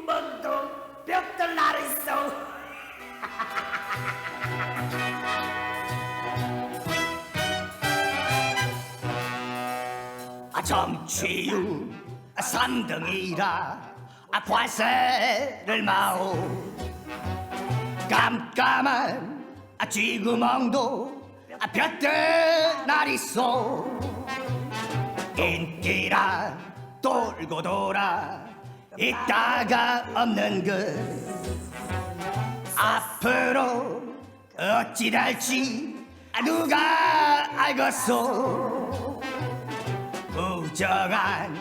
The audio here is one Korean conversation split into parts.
구멍도 벽돌 나르소. 정치유 3등이라 관세를 마오. 깜깜한 쥐구멍도 볕들 나리소. 인기란 돌고 돌아 있다가 없는 것. 앞으로 어찌 될지 누가 알겠소. 부정한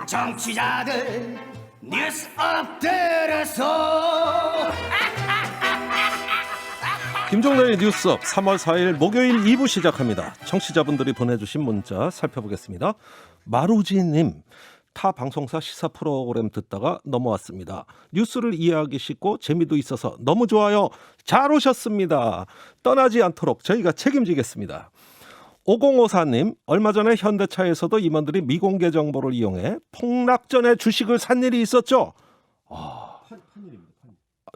정치자들 뉴스 엎드려소. 김종래의 뉴스업 3월 4일 목요일 2부 시작합니다. 청취자분들이 보내주신 문자 살펴보겠습니다. 마루지님, 타 방송사 시사 프로그램 듣다가 넘어왔습니다. 뉴스를 이해하기 쉽고 재미도 있어서 너무 좋아요. 잘 오셨습니다. 떠나지 않도록 저희가 책임지겠습니다. 5054님, 얼마 전에 현대차에서도 임원들이 미공개 정보를 이용해 폭락 전에 주식을 산 일이 있었죠.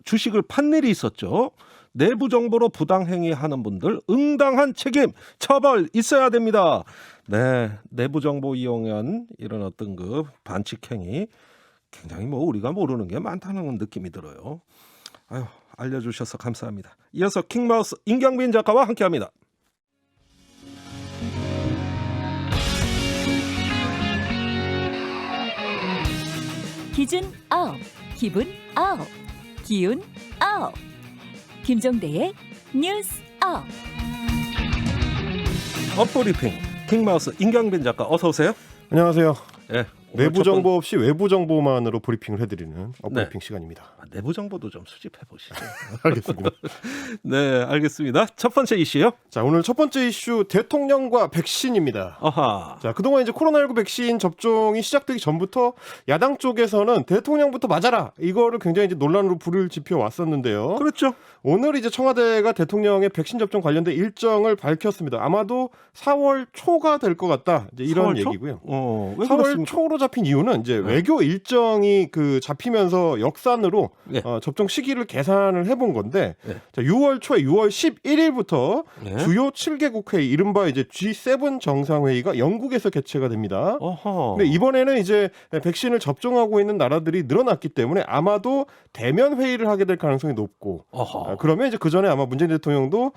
주식을 판 일이 있었죠. 내부 정보로 부당행위하는 분들 응당한 책임, 처벌 있어야 됩니다. 네, 내부 정보 이용한 이런 어떤 그 반칙행위 굉장히 우리가 모르는 게 많다는 느낌이 들어요. 아유, 알려주셔서 감사합니다. 이어서 킹마우스 임경빈 작가와 함께합니다. 기준 아웃, 기분 아웃, 기운 아웃. 김종대의 뉴스 아웃. 업브리핑 킹마우스 임경빈 작가 어서 오세요. 안녕하세요. 네, 내부 정보 없이 외부 정보만으로 브리핑을 해드리는 업브리핑 시간입니다. 내부 정보도 좀 수집해 보시죠. 알겠습니다. 네, 알겠습니다. 첫 번째 이슈요. 자, 오늘 첫 번째 이슈 대통령과 백신입니다. 아하. 자, 그동안 이제 코로나19 백신 접종이 시작되기 전부터 야당 쪽에서는 대통령부터 맞아라 이거를 굉장히 이제 논란으로 불을 지펴 왔었는데요. 그렇죠. 오늘 이제 청와대가 대통령의 백신 접종 관련된 일정을 밝혔습니다. 아마도 4월 초가 될 것 같다. 이제 이런 4월 초? 얘기고요. 왜 4월 그렇습니까? 초로 잡힌 이유는 이제 외교 일정이 그 잡히면서 역산으로 네. 접종 시기를 계산을 해본 건데 네. 자, 6월 초에 6월 11일부터 네. 주요 7개국 회의 이른바 이제 G7 정상회의가 영국에서 개최가 됩니다. 어허. 근데 이번에는 이제 백신을 접종하고 있는 나라들이 늘어났기 때문에 아마도 대면 회의를 하게 될 가능성이 높고 어허. 그러면 이제 그 전에 아마 문재인 대통령도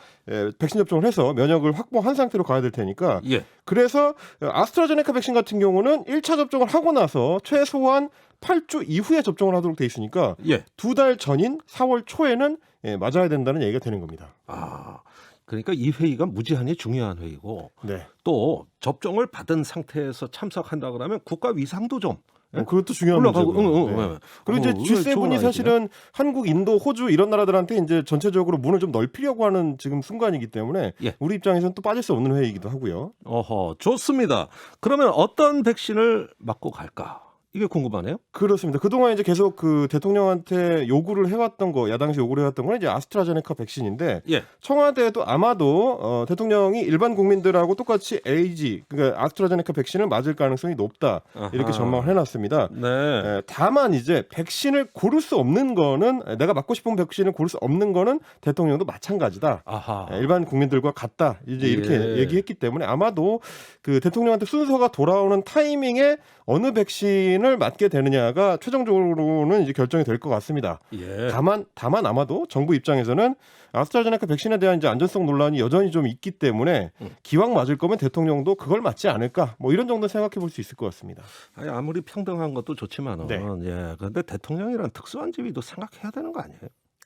백신 접종을 해서 면역을 확보한 상태로 가야 될 테니까 예. 그래서 아스트라제네카 백신 같은 경우는 1차 접종을 하고 나서 최소한 8주 이후에 접종을 하도록 돼 있으니까 예. 2달 전인 4월 초에는 맞아야 된다는 얘기가 되는 겁니다. 아. 그러니까 이 회의가 무지한히 중요한 회의고 네. 또 접종을 받은 상태에서 참석한다 그러면 국가 위상도 좀 그것도 중요한 올라가고 문제고요. 네. 그리고 이제 G7이 사실은 한국, 인도, 호주 이런 나라들한테 이제 전체적으로 문을 좀 넓히려고 하는 지금 순간이기 때문에 예. 우리 입장에서는 또 빠질 수 없는 회의이기도 하고요. 어허, 좋습니다. 그러면 어떤 백신을 맞고 갈까? 이게 궁금하네요. 그렇습니다. 그동안 이제 계속 그 대통령한테 요구를 해왔던 거, 야당에서 요구를 해왔던 건 이제 아스트라제네카 백신인데 예. 청와대도 아마도 대통령이 일반 국민들하고 똑같이 AG, 그러니까 아스트라제네카 백신을 맞을 가능성이 높다 이렇게 아하. 전망을 해놨습니다. 네. 다만 이제 백신을 고를 수 없는 거는 내가 맞고 싶은 백신을 고를 수 없는 거는 대통령도 마찬가지다. 아하. 일반 국민들과 같다. 이제 이렇게 예. 얘기했기 때문에 아마도 그 대통령한테 순서가 돌아오는 타이밍에 어느 백신을 맞게 되느냐가 최종적으로는 이제 결정이 될 것 같습니다. 예. 다만 아마도 정부 입장에서는 아스트라제네카 백신에 대한 이제 안전성 논란이 여전히 좀 있기 때문에 기왕 맞을 거면 대통령도 그걸 맞지 않을까? 뭐 이런 정도 생각해 볼 수 있을 것 같습니다. 아니, 아무리 평등한 것도 좋지만은 네. 예. 그런데 대통령이란 특수한 지위도 생각해야 되는 거 아니에요?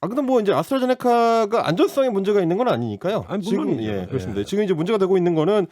근데 뭐 이제 아스트라제네카가 안전성에 문제가 있는 건 아니니까요. 아니, 지금 물론이죠. 그렇습니다. 예. 지금 이제 문제가 되고 있는 거는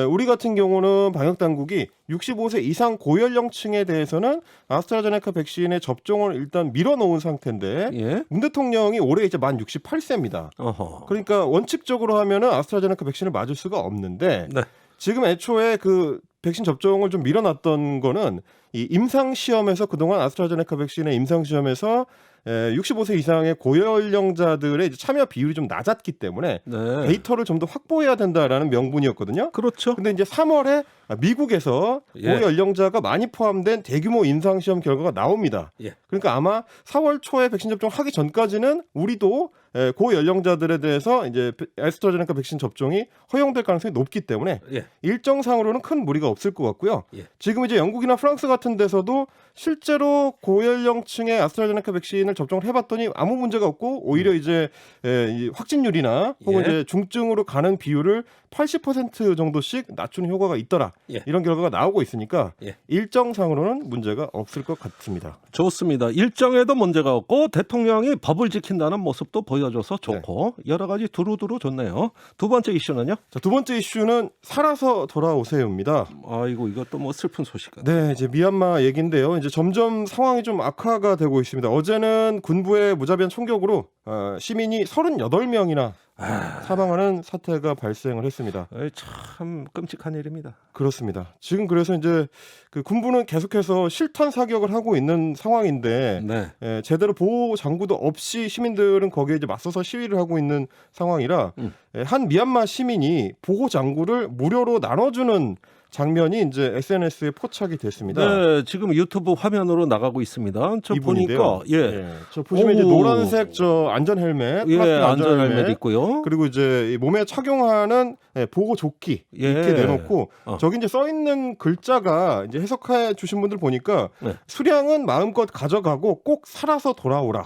우리 같은 경우는 방역 당국이 65세 이상 고연령층에 대해서는 아스트라제네카 백신의 접종을 일단 밀어놓은 상태인데 예. 문 대통령이 올해 이제 만 68세입니다. 어허. 그러니까 원칙적으로 하면은 아스트라제네카 백신을 맞을 수가 없는데 네. 지금 애초에 그 백신 접종을 좀 밀어놨던 거는 이 임상 시험에서 그동안 아스트라제네카 백신의 임상 시험에서 65세 이상의 고연령자들의 이제 참여 비율이 좀 낮았기 때문에 네. 데이터를 좀 더 확보해야 된다라는 명분이었거든요. 그렇죠. 근데 이제 3월에 미국에서 예. 고연령자가 많이 포함된 대규모 임상시험 결과가 나옵니다. 예. 그러니까 아마 4월 초에 백신 접종하기 전까지는 우리도 고연령자들에 대해서 이제 애스트라제네카 백신 접종이 허용될 가능성이 높기 때문에 예. 일정상으로는 큰 무리가 없을 것 같고요. 예. 지금 이제 영국이나 프랑스 같은 데서도 실제로 고연령층의 아스트라제네카 백신을 접종을 해봤더니 아무 문제가 없고 오히려 이제 이 확진율이나 혹은 예. 이제 중증으로 가는 비율을 80% 정도씩 낮추는 효과가 있더라. 예. 이런 결과가 나오고 있으니까 예. 일정상으로는 문제가 없을 것 같습니다. 좋습니다. 일정에도 문제가 없고 대통령이 법을 지킨다는 모습도 보여줘서 좋고 여러 가지 두루두루 좋네요. 두 번째 이슈는요? 자, 두 번째 이슈는 살아서 돌아오세요입니다. 아이고 이것도 뭐 슬픈 소식 같아요. 네, 이제 미얀마 얘기인데요. 이제 점점 상황이 좀 악화가 되고 있습니다. 어제는 군부의 무자비한 총격으로 시민이 38명이나 사망하는 사태가 발생을 했습니다. 참 끔찍한 일입니다. 그렇습니다. 지금 그래서 이제 그 군부는 계속해서 실탄 사격을 하고 있는 상황인데 네. 제대로 보호 장구도 없이 시민들은 거기에 이제 맞서서 시위를 하고 있는 상황이라 한 미얀마 시민이 보호 장구를 무료로 나눠주는 장면이 이제 SNS에 포착이 됐습니다. 네, 지금 유튜브 화면으로 나가고 있습니다. 저 이분인데요. 보니까 예, 저 보시면 이제 오. 노란색 저 안전 헬멧, 예, 플라스틱 안전 헬멧 있고요. 그리고 이제 이 몸에 착용하는 보호 조끼 예. 이렇게 내놓고 저기 저기 이제 써 있는 글자가 이제 해석해 주신 분들 보니까 네. 수량은 마음껏 가져가고 꼭 살아서 돌아오라.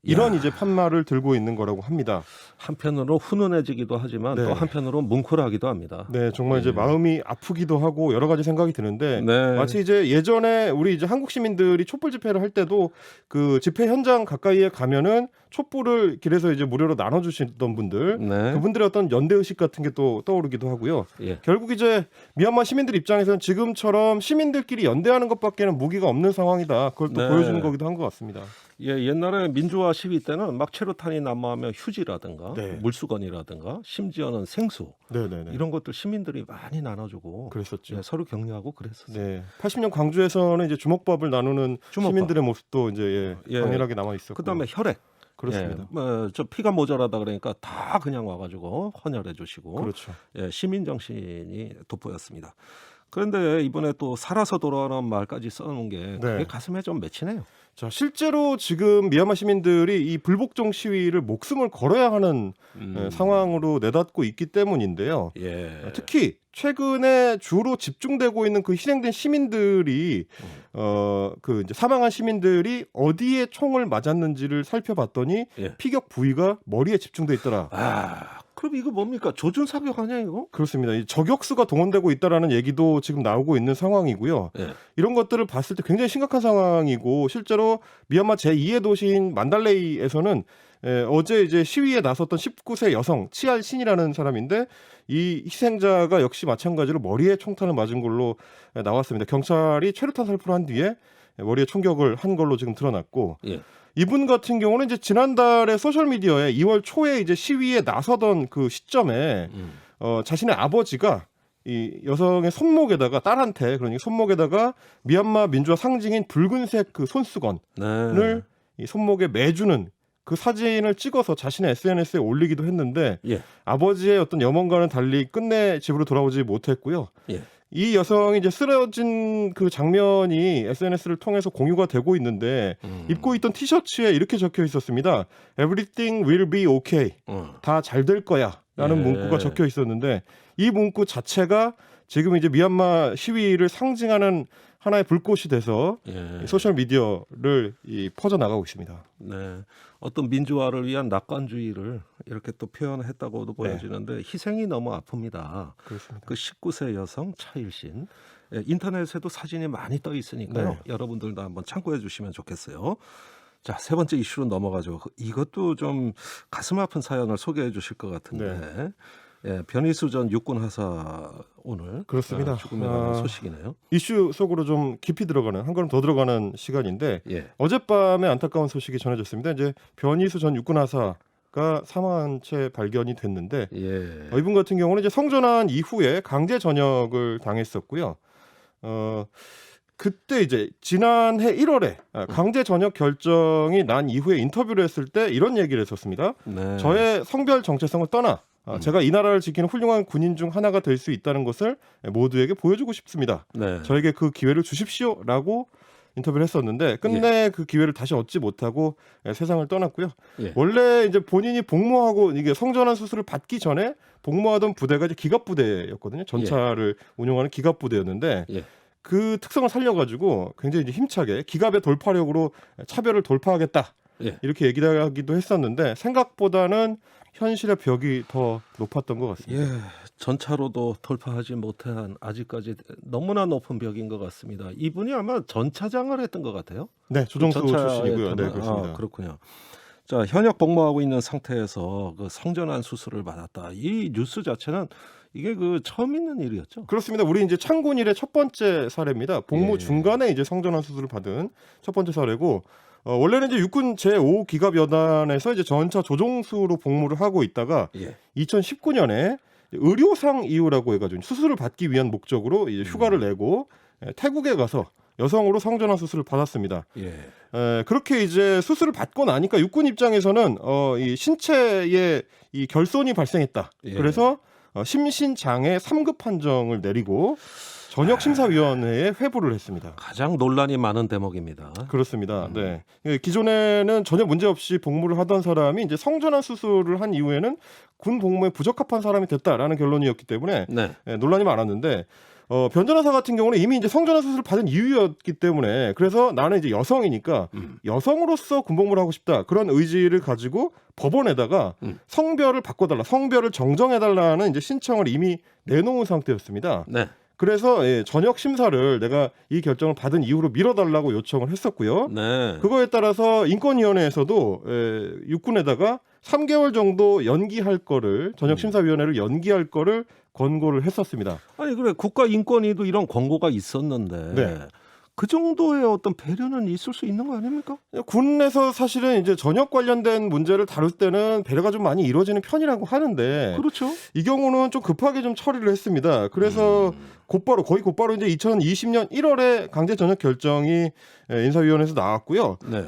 이런 야. 이제 판말을 들고 있는 거라고 합니다. 한편으로 훈훈해지기도 하지만 네. 또 한편으로 뭉클하기도 합니다. 네, 정말 이제 마음이 아프기도 하고 여러 가지 생각이 드는데 네. 마치 이제 예전에 우리 이제 한국 시민들이 촛불 집회를 할 때도 그 집회 현장 가까이에 가면은 촛불을 길에서 이제 무료로 나눠주시던 분들 네. 그분들의 어떤 연대 의식 같은 게 또 떠오르기도 하고요. 예. 결국 이제 미얀마 시민들 입장에서는 지금처럼 시민들끼리 연대하는 것밖에는 무기가 없는 상황이다. 그걸 또 네. 보여주는 거기도 한 것 같습니다. 예, 옛날에 민주화 시위 때는 막 체류탄이 난무하면 휴지라든가 네. 물수건이라든가 심지어는 생수 네네네. 이런 것들 시민들이 많이 나눠주고 그랬었죠. 예, 서로 격려하고 그랬었어요. 네, 80년 광주에서는 이제 주먹밥을 나누는 주먹밥. 시민들의 모습도 이제 예. 강렬하게 남아 있었고. 그다음에 혈액. 그렇습니다. 예, 저 피가 모자라다 그러니까 다 그냥 와가지고 헌혈해 주시고 그렇죠. 예, 시민 정신이 돋보였습니다. 그런데 이번에 또 살아서 돌아오는 말까지 써놓은 게 그게 네. 가슴에 좀 맺히네요. 자, 실제로 지금 미얀마 시민들이 이 불복종 시위를 목숨을 걸어야 하는 상황으로 내닫고 있기 때문인데요. 예. 특히 최근에 주로 집중되고 있는 그 희생된 시민들이 그 이제 사망한 시민들이 어디에 총을 맞았는지를 살펴봤더니 예. 피격 부위가 머리에 집중돼 있더라. 그럼 이거 뭡니까? 조준 사격 아니야 이거? 그렇습니다. 이 저격수가 동원되고 있다라는 얘기도 지금 나오고 있는 상황이고요. 예. 이런 것들을 봤을 때 굉장히 심각한 상황이고 실제로 미얀마 제2의 도시인 만달레이에서는 어제 이제 시위에 나섰던 19세 여성 치알 신이라는 사람인데 이 희생자가 역시 마찬가지로 머리에 총탄을 맞은 걸로 나왔습니다. 경찰이 최루탄 살포를 한 뒤에 머리에 총격을 한 걸로 지금 드러났고 예. 이분 같은 경우는 이제 지난달에 소셜 미디어에 2월 초에 이제 시위에 나서던 그 시점에 자신의 아버지가 이 여성의 손목에다가 딸한테 그러니까 손목에다가 미얀마 민주화 상징인 붉은색 그 손수건을 네. 이 손목에 매주는 그 사진을 찍어서 자신의 SNS에 올리기도 했는데 예. 아버지의 어떤 염원과는 달리 끝내 집으로 돌아오지 못했고요. 예. 이 여성이 이제 쓰러진 그 장면이 SNS를 통해서 공유가 되고 있는데 입고 있던 티셔츠에 이렇게 적혀 있었습니다. Everything will be okay. 다 잘 될 거야. 라는 예. 문구가 적혀 있었는데 이 문구 자체가 지금 이제 미얀마 시위를 상징하는 하나의 불꽃이 돼서 예. 소셜 미디어를 퍼져 나가고 있습니다. 네. 어떤 민주화를 위한 낙관주의를 이렇게 또 표현했다고도 보여지는데 희생이 너무 아픕니다. 그렇습니다. 그 19세 여성 차일신 예, 인터넷에도 사진이 많이 떠 있으니까요. 네. 여러분들도 한번 참고해 주시면 좋겠어요. 자, 세 번째 이슈로 넘어가죠. 이것도 좀 가슴 아픈 사연을 소개해 주실 것 같은데 예, 변희수 전 육군 하사 오늘 그렇습니다. 죽음에 관한 소식이네요. 이슈 속으로 좀 깊이 들어가는 한 걸음 더 들어가는 시간인데 예. 어젯밤에 안타까운 소식이 전해졌습니다. 이제 변희수 전 육군 하사가 사망한 채 발견이 됐는데 예. 이분 같은 경우는 이제 성전환 이후에 강제 전역을 당했었고요. 그때 이제 지난해 1월에 강제 전역 결정이 난 이후에 인터뷰를 했을 때 이런 얘기를 했었습니다. 네. 저의 성별 정체성을 떠나 제가 이 나라를 지키는 훌륭한 군인 중 하나가 될 수 있다는 것을 모두에게 보여주고 싶습니다. 네. 저에게 그 기회를 주십시오라고 인터뷰를 했었는데 끝내 그 기회를 다시 얻지 못하고 세상을 떠났고요. 예. 원래 이제 본인이 복무하고 이게 성전환 수술을 받기 전에 복무하던 부대가 이제 기갑부대였거든요. 전차를 운용하는 기갑부대였는데 예. 그 특성을 살려가지고 굉장히 이제 힘차게 기갑의 돌파력으로 차별을 돌파하겠다 예. 이렇게 얘기하기도 했었는데 생각보다는 현실의 벽이 더 높았던 것 같습니다. 예, 전차로도 돌파하지 못한 아직까지 너무나 높은 벽인 것 같습니다. 이분이 아마 전차장을 했던 것 같아요. 네, 조정수 전차에 출신이고요. 네, 했던- 그렇습니다. 아, 그렇군요. 자, 현역 복무하고 있는 상태에서 그 성전환 수술을 받았다. 이 뉴스 자체는 이게 그 처음 있는 일이었죠. 그렇습니다. 우리 이제 창군 일의 첫 번째 사례입니다. 복무 예. 중간에 이제 성전환 수술을 받은 첫 번째 사례고 원래는 이제 육군 제5기갑여단에서 이제 전차 조종수로 복무를 하고 있다가 예. 2019년에 의료상 이유라고 해가지고 수술을 받기 위한 목적으로 이제 휴가를 내고 태국에 가서 여성으로 성전환 수술을 받았습니다. 예. 그렇게 이제 수술을 받고 나니까 육군 입장에서는 이 신체에 이 결손이 발생했다. 예. 그래서 심신장애 3급 판정을 내리고 전역심사위원회에 회부를 했습니다. 가장 논란이 많은 대목입니다. 그렇습니다. 네. 기존에는 전혀 문제 없이 복무를 하던 사람이 이제 성전환 수술을 한 이후에는 군 복무에 부적합한 사람이 됐다라는 결론이었기 때문에 네. 논란이 많았는데 변전하사 같은 경우는 이미 이제 성전환 수술을 받은 이유였기 때문에 그래서 나는 이제 여성이니까 여성으로서 군복무를 하고 싶다 그런 의지를 가지고 법원에다가 성별을 바꿔달라, 성별을 정정해달라는 이제 신청을 이미 내놓은 상태였습니다. 네. 그래서 전역 심사를 내가 이 결정을 받은 이후로 미뤄달라고 요청을 했었고요. 네. 그거에 따라서 인권위원회에서도 육군에다가 3개월 정도 연기할 거를 전역심사위원회를 연기할 거를 권고를 했었습니다. 아니 그래 국가인권위도 이런 권고가 있었는데 네. 그 정도의 어떤 배려는 있을 수 있는 거 아닙니까? 군에서 사실은 이제 전역 관련된 문제를 다룰 때는 배려가 좀 많이 이루어지는 편이라고 하는데 그렇죠. 이 경우는 좀 급하게 좀 처리를 했습니다. 그래서 거의 곧바로 이제 2020년 1월에 강제 전역 결정이 인사위원회에서 나왔고요. 네.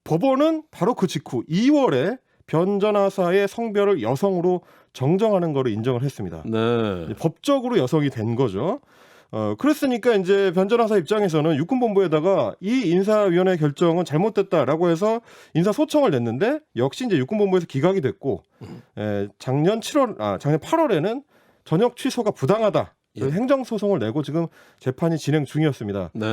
법원은 바로 그 직후 2월에 변전하사의 성별을 여성으로 정정하는 거를 인정을 했습니다. 네. 법적으로 여성이 된 거죠. 그랬으니까 이제 변전하사 입장에서는 육군본부에다가 이 인사위원회 결정은 잘못됐다라고 해서 인사 소청을 냈는데 역시 이제 육군본부에서 기각이 됐고 작년 8월에는 전역 취소가 부당하다. 예. 행정소송을 내고 지금 재판이 진행 중이었습니다. 네.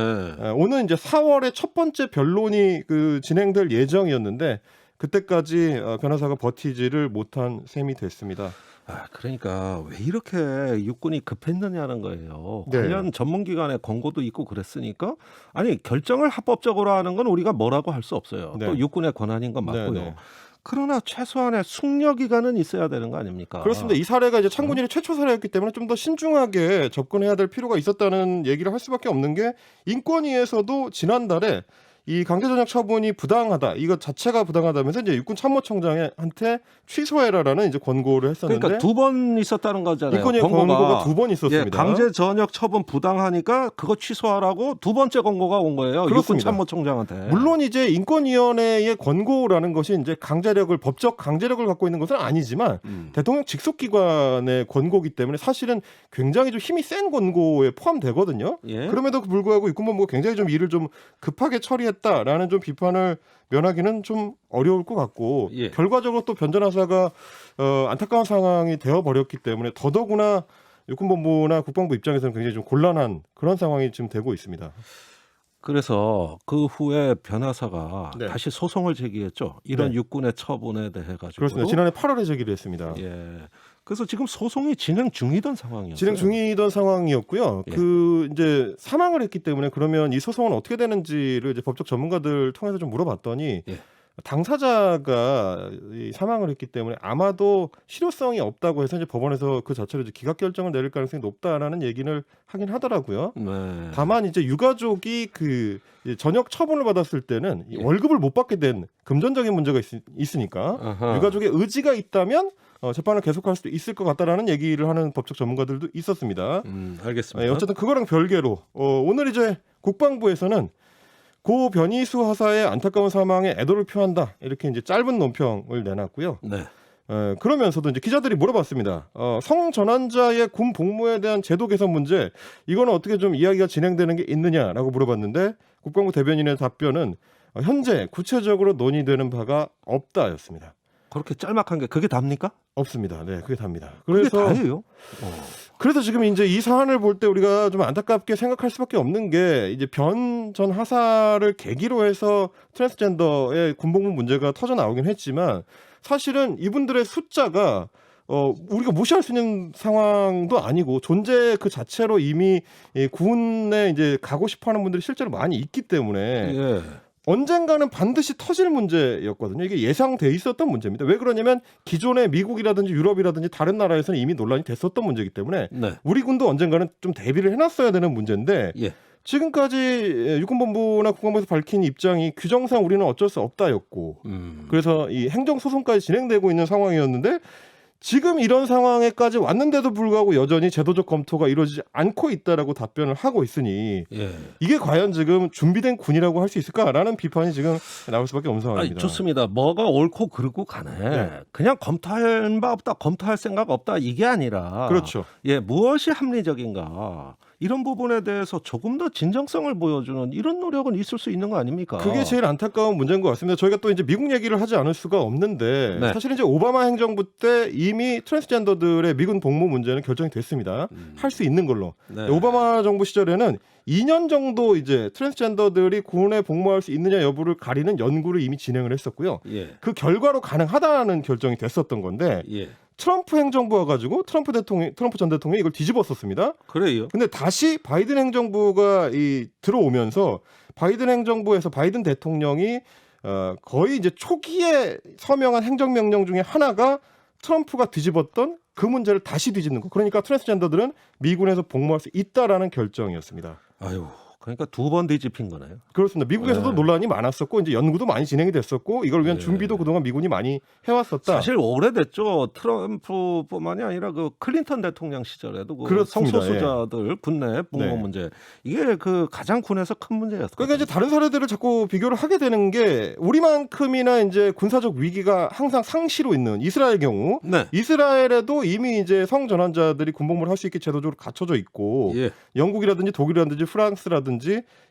오늘 이제 4월에 첫 번째 변론이 진행될 예정이었는데 그때까지 변호사가 버티지를 못한 셈이 됐습니다. 아, 그러니까 왜 이렇게 육군이 급했느냐는 거예요. 네. 관련 전문기관의 권고도 있고 그랬으니까 아니 결정을 합법적으로 하는 건 우리가 뭐라고 할 수 없어요. 네. 또 육군의 권한인 건 맞고요. 네, 네. 그러나 최소한의 숙려 기간은 있어야 되는 거 아닙니까? 그렇습니다. 이 사례가 이제 창군일의 최초 사례였기 때문에 좀 더 신중하게 접근해야 될 필요가 있었다는 얘기를 할 수밖에 없는 게 인권위에서도 지난달에 이 강제전역 처분이 부당하다. 이거 자체가 부당하다면서 이제 육군 참모총장한테 취소해라라는 이제 권고를 했었는데 그러니까 두 번 있었다는 거잖아요. 인권위의 권고가 두 번 있었습니다. 예, 강제 전역 처분 부당하니까 그거 취소하라고 두 번째 권고가 온 거예요. 육군 그렇습니다. 참모총장한테. 물론 이제 인권위원회의 권고라는 것이 이제 법적 강제력을 갖고 있는 것은 아니지만 대통령 직속기관의 권고기 때문에 사실은 굉장히 좀 힘이 센 권고에 포함되거든요. 예. 그럼에도 불구하고 육군본부가 굉장히 좀 일을 좀 급하게 처리했다라는 좀 비판을 면하기는 좀 어려울 것 같고 예. 결과적으로 또 변전하사가 안타까운 상황이 되어버렸기 때문에 더더구나 육군본부나 국방부 입장에서는 굉장히 좀 곤란한 그런 상황이 지금 되고 있습니다. 그래서 그 후에 변호사가 네. 다시 소송을 제기했죠. 이런 네. 육군의 처분에 대해 가지고. 그렇습니다. 지난해 8월에 제기를 했습니다. 예. 그래서 지금 소송이 진행 중이던 상황이었어요. 진행 중이던 상황이었고요. 예. 이제 사망을 했기 때문에 그러면 이 소송은 어떻게 되는지를 이제 법적 전문가들 통해서 좀 물어봤더니 예. 당사자가 이 사망을 했기 때문에 아마도 실효성이 없다고 해서 이제 법원에서 그 자체로 이제 기각 결정을 내릴 가능성이 높다라는 얘기를 하긴 하더라고요. 네. 다만 이제 유가족이 그 이제 전역 처분을 받았을 때는 이 예. 월급을 못 받게 된 금전적인 문제가 있으니까 아하. 유가족의 의지가 있다면 재판을 계속할 수도 있을 것 같다라는 얘기를 하는 법적 전문가들도 있었습니다. 알겠습니다. 어쨌든 그거랑 별개로 오늘 이제 국방부에서는 고 변희수 하사의 안타까운 사망에 애도를 표한다 이렇게 이제 짧은 논평을 내놨고요. 네. 그러면서도 이제 기자들이 물어봤습니다. 성전환자의 군 복무에 대한 제도 개선 문제 이거는 어떻게 좀 이야기가 진행되는 게 있느냐라고 물어봤는데 국방부 대변인의 답변은 현재 구체적으로 논의되는 바가 없다였습니다. 그렇게 짤막한 게 그게 답니까? 없습니다. 네, 그게 답니다. 그게 그래서 다예요. 그래서 지금 이제 이 사안을 볼 때 우리가 좀 안타깝게 생각할 수밖에 없는 게 이제 변 전 하사를 계기로 해서 트랜스젠더의 군복무 문제가 터져 나오긴 했지만 사실은 이분들의 숫자가 우리가 무시할 수 있는 상황도 아니고 존재 그 자체로 이미 이 군에 이제 가고 싶어하는 분들이 실제로 많이 있기 때문에 예. 언젠가는 반드시 터질 문제였거든요. 이게 예상돼 있었던 문제입니다. 왜 그러냐면 기존의 미국이라든지 유럽이라든지 다른 나라에서는 이미 논란이 됐었던 문제이기 때문에 네. 우리 군도 언젠가는 좀 대비를 해놨어야 되는 문제인데 예. 지금까지 육군본부나 국방부에서 밝힌 입장이 규정상 우리는 어쩔 수 없다였고 그래서 이 행정소송까지 진행되고 있는 상황이었는데 지금 이런 상황에까지 왔는데도 불구하고 여전히 제도적 검토가 이루어지지 않고 있다라고 답변을 하고 있으니 예. 이게 과연 지금 준비된 군이라고 할 수 있을까라는 비판이 지금 나올 수밖에 없는 아니, 상황입니다. 좋습니다. 뭐가 옳고 그르고 간에 네. 그냥 검토할 바 없다, 검토할 생각 없다 이게 아니라 그렇죠. 예, 무엇이 합리적인가 이런 부분에 대해서 조금 더 진정성을 보여주는 이런 노력은 있을 수 있는 거 아닙니까? 그게 제일 안타까운 문제인 것 같습니다. 저희가 또 이제 미국 얘기를 하지 않을 수가 없는데 네. 사실 이제 오바마 행정부 때 이미 트랜스젠더들의 미군 복무 문제는 결정이 됐습니다. 할 수 있는 걸로. 네. 오바마 정부 시절에는 2년 정도 이제 트랜스젠더들이 군에 복무할 수 있느냐 여부를 가리는 연구를 이미 진행을 했었고요. 예. 그 결과로 가능하다는 결정이 됐었던 건데 예. 트럼프 행정부가 가지고 트럼프 전 대통령이 이걸 뒤집었었습니다. 그래요. 근데 다시 바이든 행정부가 들어오면서 바이든 행정부에서 바이든 대통령이 거의 이제 초기에 서명한 행정명령 중에 하나가 트럼프가 뒤집었던 그 문제를 다시 뒤집는 거. 그러니까 트랜스젠더들은 미군에서 복무할 수 있다라는 결정이었습니다. 아유, 그러니까 두 번 뒤집힌 거네요. 그렇습니다. 미국에서도 네. 논란이 많았었고 이제 연구도 많이 진행이 됐었고 이걸 위한 네. 준비도 그동안 미군이 많이 해왔었다. 사실 오래됐죠. 트럼프뿐만이 아니라 그 클린턴 대통령 시절에도 그 그렇습니다. 성소수자들 군내 복무 네. 문제 이게 그 가장 군에서 큰 문제였어요. 그러니까 이제 다른 사례들을 자꾸 비교를 하게 되는 게 우리만큼이나 이제 군사적 위기가 항상 상시로 있는 이스라엘 경우 네. 이스라엘에도 이미 이제 성전환자들이 군복무를 할 수 있게 제도적으로 갖춰져 있고 예. 영국이라든지 독일이라든지 프랑스라든지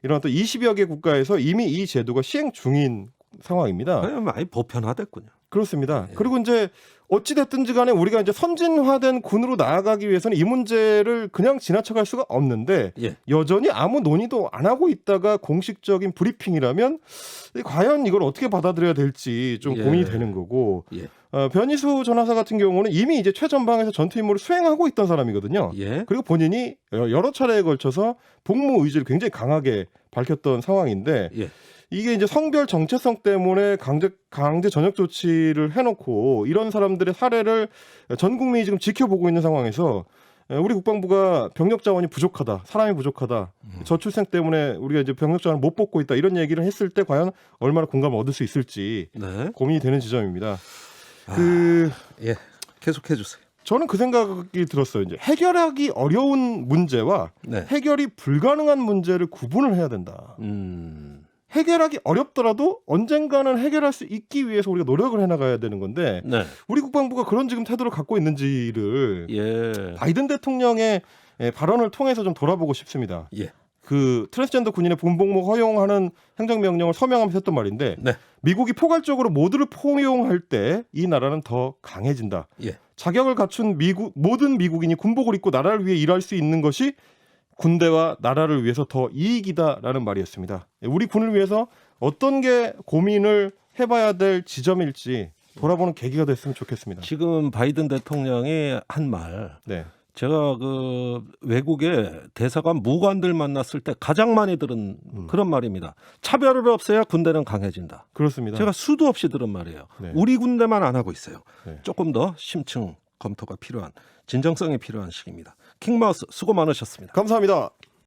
이런 또 20여 개 국가에서 이미 이 제도가 시행 중인 상황입니다. 그냥 많이 보편화됐군요. 그렇습니다. 예. 그리고 이제 어찌 됐든지 간에 우리가 이제 선진화된 군으로 나아가기 위해서는 이 문제를 그냥 지나쳐갈 수가 없는데 예. 여전히 아무 논의도 안 하고 있다가 공식적인 브리핑이라면 과연 이걸 어떻게 받아들여야 될지 좀 예. 고민이 되는 거고 예. 변희수 전하사 같은 경우는 이미 이제 최전방에서 전투 임무를 수행하고 있던 사람이거든요. 예. 그리고 본인이 여러 차례에 걸쳐서 복무 의지를 굉장히 강하게 밝혔던 상황인데 예. 이게 이제 성별 정체성 때문에 강제 전역 조치를 해놓고 이런 사람들의 사례를 전 국민이 지금 지켜보고 있는 상황에서 우리 국방부가 병력 자원이 부족하다, 사람이 부족하다, 저출생 때문에 우리가 이제 병력 자원을 못 뽑고 있다 이런 얘기를 했을 때 과연 얼마나 공감을 얻을 수 있을지 네. 고민이 되는 지점입니다. 예. 계속해 주세요. 저는 그 생각이 들었어요. 이제 해결하기 어려운 문제와 네. 해결이 불가능한 문제를 구분을 해야 된다. 해결하기 어렵더라도 언젠가는 해결할 수 있기 위해서 우리가 노력을 해나가야 되는 건데 네. 우리 국방부가 그런 지금 태도를 갖고 있는지를 예. 바이든 대통령의 발언을 통해서 좀 돌아보고 싶습니다. 예. 그 트랜스젠더 군인의 군복무 허용하는 행정명령을 서명하면서 했던 말인데 네. 미국이 포괄적으로 모두를 포용할 때 이 나라는 더 강해진다. 예. 자격을 갖춘 모든 미국인이 군복을 입고 나라를 위해 일할 수 있는 것이 군대와 나라를 위해서 더 이익이다라는 말이었습니다. 우리 군을 위해서 어떤 게 고민을 해봐야 될 지점일지 돌아보는 계기가 됐으면 좋겠습니다. 지금 바이든 대통령이 한 말 네. 제가 그 외국의 대사관 무관들 만났을 때 가장 많이 들은 그런 말입니다. 차별을 없애야 군대는 강해진다. 그렇습니다. 제가 수도 없이 들은 말이에요. 네. 우리 군대만 안 하고 있어요. 네. 조금 더 심층 검토가 필요한 진정성이 필요한 시기입니다. 킹마우스 수고 많으셨습니다. 감사합니다.